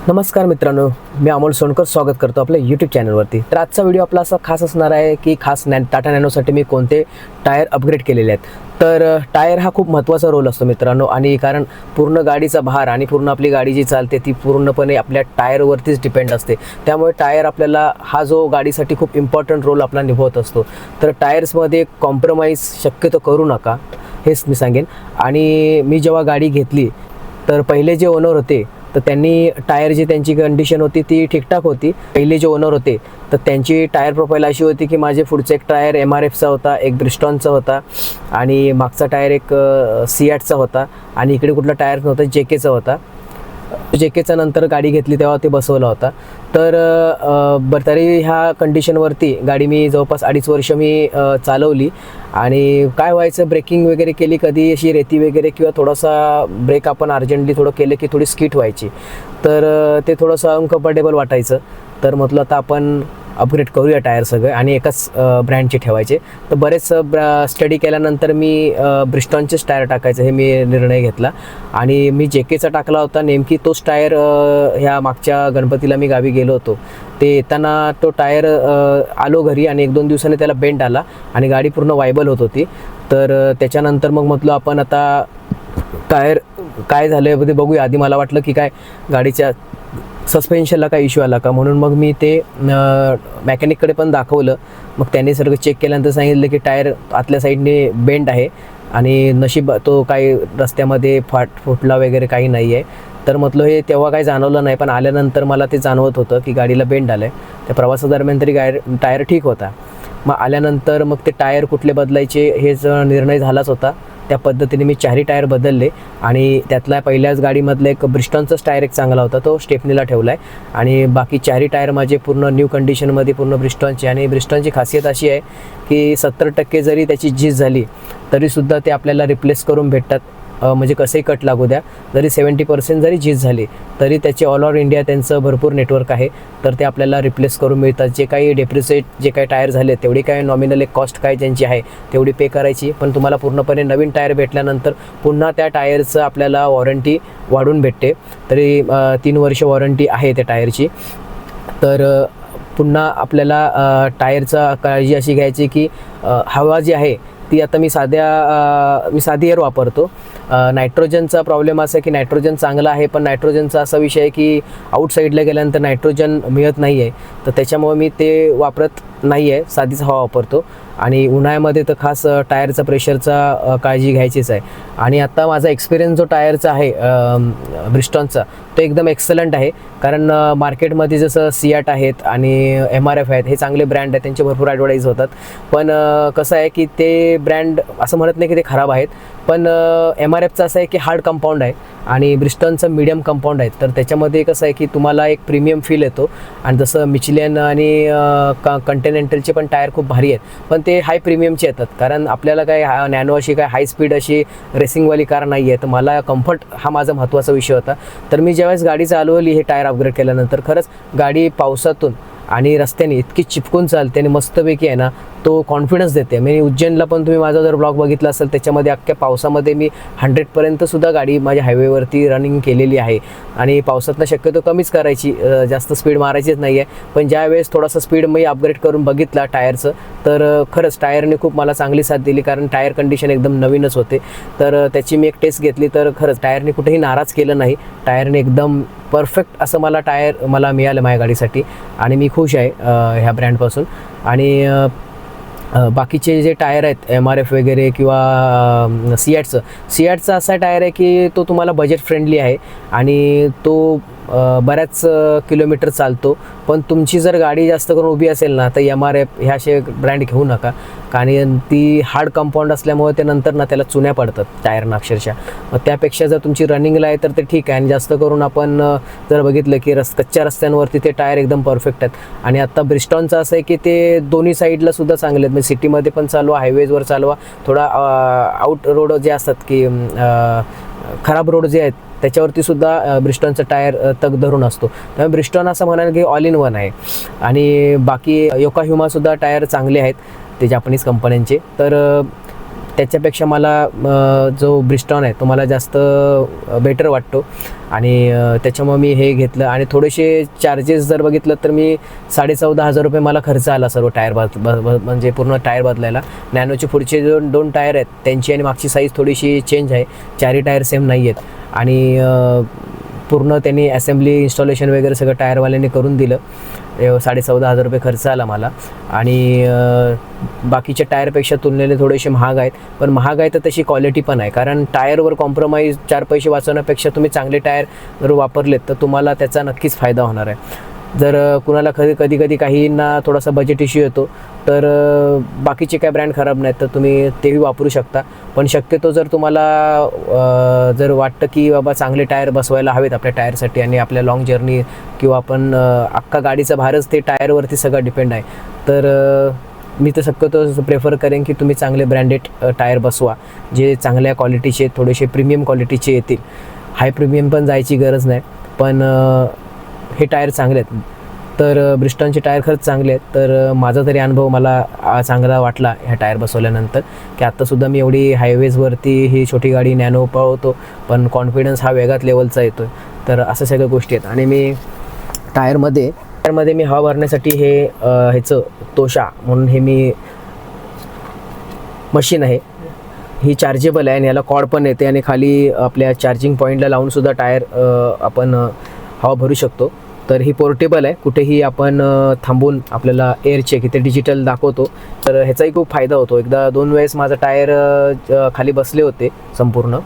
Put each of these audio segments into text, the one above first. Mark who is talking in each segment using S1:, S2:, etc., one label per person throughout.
S1: नमस्कार मित्रांनो, मी अमोल सोनकर स्वागत करतो आपल्या यूट्यूब चॅनलवरती. तर आजचा व्हिडिओ आपला असा खास असणार आहे की खास टाटा नॅनोसाठी मी कोणते टायर अपग्रेड केलेले आहेत. तर टायर हा खूप महत्त्वाचा रोल असतो मित्रांनो, आणि कारण पूर्ण गाडीचा भार आणि पूर्ण आपली गाडी जी चालते ती पूर्णपणे आपल्या टायरवरतीच डिपेंड असते. त्यामुळे टायर आपल्याला हा जो गाडीसाठी खूप इम्पॉर्टंट रोल आपला निभवत असतो. तर टायर्समध्ये कॉम्प्रोमाइज शक्यतो करू नका, हेच मी सांगेन. आणि मी जेव्हा गाडी घेतली तर पहिले जे ओनर होते तर त्यांनी टायर जी त्यांची कंडिशन होती ती ठीकठाक होती. पहिले जे ओनर होते तर त्यांची टायर प्रोफाईल अशी होती की माझे पुढचा एक टायर MRFचा होता, एक ब्रिस्टॉनचा होता, आणि मागचा टायर एक सिॲटचा होता, आणि इकडे कुठला टायर नव्हता, JKचा होता. JKचा नंतर गाडी घेतली तेव्हा ते बसवला होता. तर तरी ह्या कंडिशनवरती गाडी मी जवळपास 2.5 वर्ष मी चालवली. आणि काय व्हायचं, ब्रेकिंग वगैरे केली कधी अशी रेती वगैरे किंवा थोडासा ब्रेक आपण अर्जंटली थोडं केलं की थोडी स्किट व्हायची. तर ते थोडंसं अनकम्फर्टेबल वाटायचं. तर म्हटलं आता आपण अपग्रेड करूया टायर सगळे आणि एकाच ब्रँडचे ठेवायचे. तर बरेच स्टडी केल्यानंतर मी ब्रिस्टॉनचेच टायर टाकायचं हे मी निर्णय घेतला. आणि मी JKचा टाकला होता. नेमकी तोच टायर ह्या मागच्या गणपतीला मी गावी गेलो होतो. ते येताना तो टायर आलो घरी आणि 1-2 दिवसांनी त्याला बेंड आला आणि गाडी पूर्ण वायबल होत होती. तर त्याच्यानंतर मग म्हटलं आपण आता टायर काय झालं आहे ते बघूया. आधी मला वाटलं की काय गाडीच्या सस्पेन्शनला काय इश्यू आला का, म्हणून मग मी ते मॅकॅनिककडे पण दाखवलं. मग त्यांनी सगळं चेक केल्यानंतर सांगितलं की टायर आतल्या साईडने बेंड आहे आणि नशीब तो काही रस्त्यामध्ये फुटला वगैरे काही नाही आहे. तर म्हटलं हे तेव्हा काही जाणवलं नाही, पण आल्यानंतर मला ते जाणवत होतं की गाडीला बेंड आलं आहे. त्या प्रवासादरम्यान तरी टायर ठीक होता. मग आल्यानंतर मग ते टायर कुठले बदलायचे हेच निर्णय झालाच होता. त्या पद्धतीने मी 4ही टायर बदलले. आणि त्यातला पहिल्याच गाडीमधला एक ब्रिस्टॉनचाच टायर एक चांगला होता, तो स्टेपनीला ठेवला आहे. आणि बाकी 4ही टायर माझे पूर्ण न्यू कंडिशनमध्ये पूर्ण ब्रिस्टॉनचे. आणि ब्रिस्टॉनची खासियत अशी आहे की 70% जरी त्याची झीज झाली तरीसुद्धा ते आपल्याला रिप्लेस करून भेटतात. म्हणजे कसंही कट लागू द्या, जरी 70% जरी झीज झाली तरी त्याचे ऑल ओव्हर इंडिया त्यांचं भरपूर नेटवर्क आहे. तर ते आपल्याला रिप्लेस करून मिळतात. जे काही डेप्रिसिएट जे काही टायर झाले तेवढी काय नॉमिनल एक कॉस्ट काय ज्यांची आहे तेवढी पे करायची, पण तुम्हाला पूर्णपणे नवीन टायर भेटल्यानंतर पुन्हा त्या टायरचं आपल्याला वॉरंटी वाढून भेटते. तरी 3 वर्ष वॉरंटी आहे त्या टायरची. तर पुन्हा आपल्याला टायरचा काळजी अशी घ्यायची की हवा जी आहे ती आता मी साधी एअर वापरतो. नायट्रोजनचा प्रॉब्लेम असा आहे की नायट्रोजन चांगलं आहे, पण नायट्रोजनचा असा विषय आहे की आउटसाईडला गेल्यानंतर नायट्रोजन मिळत नाही आहे. तर त्याच्यामुळे मी ते वापरत नाही आहे, साधीच हवा वापरतो. आणि उन्हाळ्यामध्ये तर खास टायरचा प्रेशरचा काळजी घ्यायचीच आहे. आणि आता माझा एक्सपिरियन्स जो टायरचा आहे ब्रिस्टॉनचा तो एकदम एक्सलंट आहे. कारण मार्केटमध्ये जसं सिॲट आहेत आणि MRF आहेत, हे चांगले ब्रँड आहेत, त्यांचे भरपूर ॲडव्हर्टाईज होतात. पण कसं आहे की ते ब्रँड असं म्हणत नाही की ते खराब आहेत, पण MRFचं असं आहे की हार्ड कंपाऊंड आहे आणि ब्रिस्टॉनचं मीडियम कंपाऊंड आहे. तर त्याच्यामध्ये कसं आहे की तुम्हाला एक प्रीमियम फील येतो. आणि जसं मिचलियन आणि कंटिनेंटलचे पण टायर खूप भारी आहेत, पण ते हाय प्रीमियमचे येतात. कारण आपल्याला काय नॅनो अशी काय हाय स्पीड अशी रेसिंगवाली कार नाही आहे. तर मला कम्फर्ट हा माझा महत्त्वाचा विषय होता. तर मी ज्यावेळेस गाडी चालवली हे टायर अपग्रेड केल्यानंतर खरंच गाडी पावसातून आणि रस्त्याने इतकी चिपकून चालते आणि मस्तपैकी आहे ना, तो कॉन्फिडन्स देते. मी उज्जैनला पण तुम्ही माझा जर ब्लॉग बघितला असेल त्याच्यामध्ये अख्ख्या पावसामध्ये मी 100पर्यंतसुद्धा गाडी माझ्या हायवेवरती रनिंग केलेली आहे. आणि पावसातनं शक्यतो कमीच करायची, जास्त स्पीड मारायचीच नाही आहे. पण ज्यावेळेस थोडासा स्पीड मी अपग्रेड करून बघितला टायरचं, तर खरंच टायरने खूप मला चांगली साथ दिली. कारण टायर कंडिशन एकदम नवीनच होते. तर त्याची मी एक टेस्ट घेतली, तर खरंच टायरने कुठेही नाराज केलं नाही. टायरने एकदम परफेक्ट असं टायर मला मिळालं माझ्या गाडीसाठी. आणि मी खुश आहे ह्या ब्रँडपासून. आणि बाकीचे जे टायर आहेत MRF वगैरे किंवा सिॲटचं असा टायर आहे की तो तुम्हाला बजेट फ्रेंडली आहे आणि तो बऱ्याच किलोमीटर चालतो. पण तुमची जर गाडी जास्त करून उभी असेल ना तर MRF ह्या असे ब्रँड घेऊ नका, कारण ती हार्ड कंपाऊंड असल्यामुळे ते नंतर ना त्याला चुन्या पडतात टायरना अक्षरशः. मग त्यापेक्षा जर तुमची रनिंगला आहे तर ते ठीक आहे. आणि जास्त करून आपण जर बघितलं की कच्च्या रस्त्यांवरती ते टायर एकदम परफेक्ट आहेत. आणि आत्ता ब्रिस्टॉनचं असं आहे की ते दोन्ही साईडला सुद्धा चांगले आहेत. म्हणजे सिटीमध्ये पण चालवा, हायवेजवर चालवा, थोडा आउट रोड जे असतात की खराब रोड जे आहेत त्याच्यावरती सुद्धा ब्रिस्टॉनचा टायर तग धरून असतो. त्यामुळे ब्रिस्टॉन असं म्हणाल की ऑल इन वन आहे. आणि बाकी योकोहामासुद्धा टायर चांगले आहेत, ते जापनीज कंपन्यांचे. तर त्याच्यापेक्षा मला जो ब्रिस्टॉन आहे तो मला जास्त बेटर वाटतो आणि त्याच्यामुळे मी हे घेतलं. आणि थोडेसे चार्जेस जर बघितलं तर मी 14,500 रुपये मला खर्च आला सर्व टायर म्हणजे पूर्ण टायर बदलायला. नॅनोचे पुढचे दोन टायर आहेत त्यांची आणि मागची साईज थोडीशी चेंज आहे, चारही टायर सेम नाही आहेत. आणि पूर्ण त्यांनी असेंब्ली इन्स्टॉलेशन वगैरे सगळं टायरवाल्यांनी करून दिलं. 14,500 रुपये खर्च आला मला. आणि बाकीच्या टायरपेक्षा तुलनेने थोडेसे महाग आहेत, पण महाग आहे तर तशी क्वालिटी पण आहे. कारण टायरवर कॉम्प्रोमाइज 4 पैसे वाचवण्यापेक्षा तुम्ही चांगले टायर जर वापरलेत तर तुम्हाला त्याचा नक्कीच फायदा होणार आहे. जर कुणाला कधी काहींना थोडासा बजेट इश्यू येतो तर बाकीचे काय ब्रँड खराब नाहीत तर तुम्ही तेही वापरू शकता. पण शक्यतो जर तुम्हाला जर वाटतं की बाबा चांगले टायर बसवायला हवेत आपल्या टायरसाठी आणि आपल्या लाँग जर्नी किंवा आपण अख्खा गाडीचा भारच ते टायरवरती सगळं डिपेंड आहे, तर मी तर शक्यतो प्रेफर करेन की तुम्ही चांगले ब्रँडेड टायर बसवा जे चांगल्या क्वालिटीचे, थोडेसे प्रीमियम क्वालिटीचे येतील. हाय प्रीमियम पण जायची गरज नाही, पण हे टायर चांगले आहेत. तर ब्रिस्टॉनचे टायर खरंच चांगले आहेत. तर माझा तरी अनुभव मला चांगला वाटला ह्या टायर बसवल्यानंतर, की आत्तासुद्धा मी एवढी हायवेजवरती ही छोटी गाडी नॅनो पळवतो पण कॉन्फिडन्स हा वेगळ्याच लेवलचा येतो आहे. तर असं सगळ्या गोष्टी आहेत. आणि मी टायरमध्ये मी हवा भरण्यासाठी हे ह्याचं तोशा म्हणून हे मी मशीन आहे, ही चार्जेबल आहे आणि याला कॉर्ड पण येते आणि खाली आपल्या चार्जिंग पॉईंटला लावूनसुद्धा टायर आपण हवा भरू शकतो. तर ही पोर्टेबल आहे, कुठेही आपण थांबून आपल्याला एअर चेक इथे डिजिटल दाखवतो. तर ह्याचाही खूप फायदा होतो. एकदा 2 वेळेस माझा टायर खाली बसले होते संपूर्ण,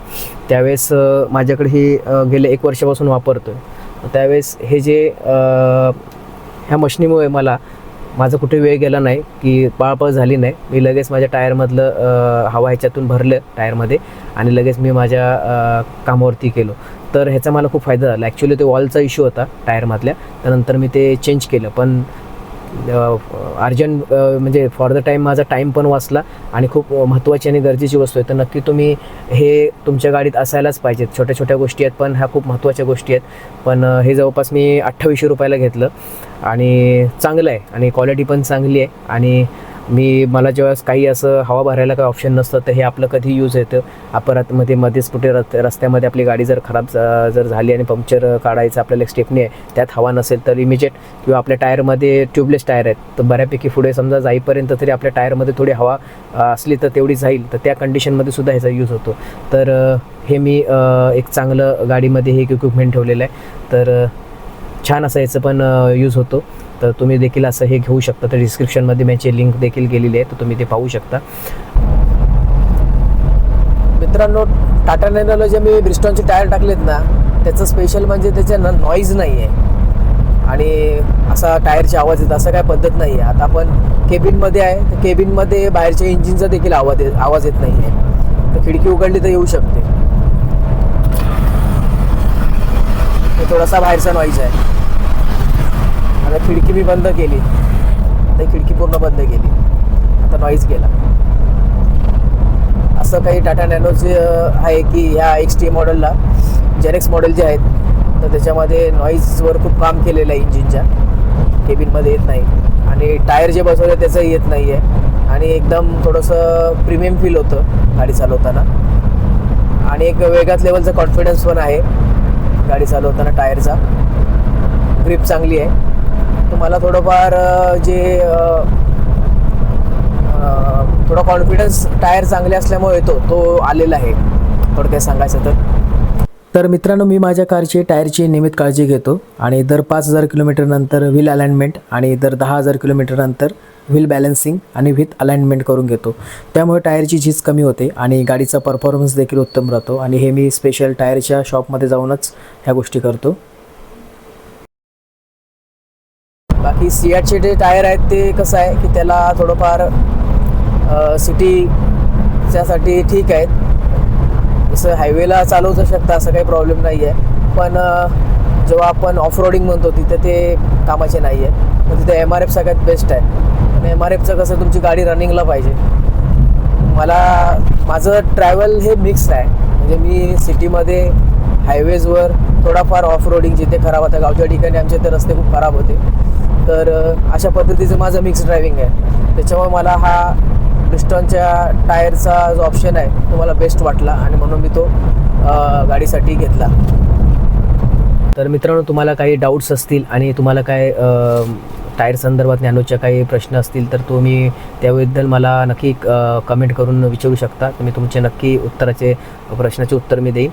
S1: त्यावेळेस माझ्याकडे ही गेले 1 वर्षापासून वापरतो आहे. त्यावेळेस हे जे ह्या मशनीमुळे माझा कुठे वेळ गेला नाही की पळपळ झाली नाही. मी लगेच माझ्या टायरमधलं हवा ह्याच्यातून भरलं टायरमध्ये आणि लगेच मी माझ्या कामावरती केलो. तर ह्याचा मला खूप फायदा झाला. ॲक्च्युली ते वॉलचा इश्यू होता टायरमधल्या, त्यानंतर मी ते चेंज केलं. पण अर्जंट म्हणजे फॉर द टाईम माझा टाईम पण वाचला आणि खूप महत्त्वाची आणि गरजेची वस्तू आहे. तर नक्की तुम्ही हे तुमच्या गाडीत असायलाच पाहिजेत. छोट्या छोट्या गोष्टी आहेत पण ह्या खूप महत्त्वाच्या गोष्टी आहेत. पण हे जवळपास मी 2800 रुपयाला घेतलं आणि चांगलं आहे आणि क्वालिटी पण चांगली आहे. आणि मला जेव्हा काही असं हवा भरायला काही ऑप्शन नसतं तर हे आपलं कधी यूज येतं. अपरातमध्ये मध्येच कुठे रस्त्यामध्ये आपली गाडी जर खराब जर झाली आणि पंक्चर काढायचं आपल्याला एक स्टेपनी आहे, त्यात हवा नसेल तर इमिजिएट किंवा आपल्या टायरमध्ये ट्यूबलेस टायर आहेत तर बऱ्यापैकी पुढे समजा जाईपर्यंत तरी आपल्या टायरमध्ये थोडी हवा असली तर तेवढी जाईल, तर त्या कंडिशनमध्ये सुद्धा ह्याचा यूज होतो. तर हे मी एक चांगलं गाडीमध्ये हे इक्विपमेंट ठेवलेलं आहे. तर छान असं याचं पण यूज होतो. तर तुम्ही देखील असं हे घेऊ शकता. तर डिस्क्रिप्शनमध्ये माझी लिंक देखील गेलेली आहे, तर तुम्ही ते पाहू शकता. मित्रांनो, टाटा नॅनोला जे मी ब्रिस्टॉनचे टायर टाकलेत ना, त्याचं स्पेशल म्हणजे त्याच्या नॉईज नाही आहे आणि असा टायरचे आवाज येत असं काय पद्धत नाही आहे. आता आपण केबिनमध्ये आहे तर केबिनमध्ये बाहेरच्या इंजिनचा देखील आवाज येत नाही आहे. तर खिडकी उघडली तर येऊ शकते. हे थोडासा बाहेरचा नॉईज आहे. आता खिडकी मी बंद केली, आता खिडकी पूर्ण बंद केली, आता नॉईज गेला. असं काही टाटा नॅनोचे आहे की ह्या XT मॉडेलला, जेनेक्स मॉडेल जे आहेत तर त्याच्यामध्ये नॉईजवर खूप काम केलेलं आहे. इंजिनच्या केबिनमध्ये येत नाही आणि टायर जे बसवले त्याचंही येत नाही आहे आणि एकदम थोडंसं प्रीमियम फील होतं गाडी चालवताना आणि एक वेगळ्याच लेवलचा कॉन्फिडन्स पण आहे गाडी चालवताना. टायरचा ग्रिप चांगली आहे. तुम्हाला थोडंफार जे थोडा कॉन्फिडन्स टायर चांगले असल्यामुळे येतो तो आलेला आहे थोडक्यात सांगायचं तर मित्रांनो, मी माझ्या कारची टायरची नियमित काळजी घेतो आणि दर 5000 किलोमीटर नंतर व्हील अलाइनमेंट आणि दर 10,000 किलोमीटर नंतर व्हील बॅलन्सिंग आणि विथ अलाइनमेंट करून घेतो. त्यामुळे टायरची झीज कमी होते आणि गाडीचा परफॉर्मन्स देखील उत्तम राहतो. आणि हे मी स्पेशल टायरच्या शॉपमध्ये जाऊनच ह्या गोष्टी करतो. बाकी सियाटचे जे टायर आहेत ते कसं आहे की त्याला थोडंफार सिटीच्यासाठी ठीक आहेत, जसं हायवेला चालवू शकता असं काही प्रॉब्लेम नाही आहे. पण जेव्हा आपण ऑफ रोडिंग म्हणतो तिथे ते कामाचे नाही आहे. पण तिथे MRF सगळ्यात बेस्ट आहे. आणि MRFचं कसं तुमची गाडी रनिंगला पाहिजे. माझं ट्रॅव्हल हे मिक्स्ड आहे, म्हणजे मी सिटीमध्ये हायवेजवर थोडाफार ऑफ रोडिंग जिथे खराब होतं, गावच्या ठिकाणी आमचे ते रस्ते खूप खराब होते, तर अशा पद्धतीचं माझं मिक्स ड्रायव्हिंग आहे. त्याच्यामुळे मला हा पिस्टॉनच्या टायरचा जो ऑप्शन आहे तो मला बेस्ट वाटला आणि म्हणून मी तो गाडीसाठी घेतला. तर मित्रांनो, तुम्हाला काही डाऊट्स असतील आणि तुम्हाला काय टायर संदर्भात नॅनोच्या काही प्रश्न असतील तर तुम्ही त्याबद्दल मला नक्की कमेंट करून विचारू शकता. तुम्ही तुमचे नक्की प्रश्नाचे उत्तर मी देईन.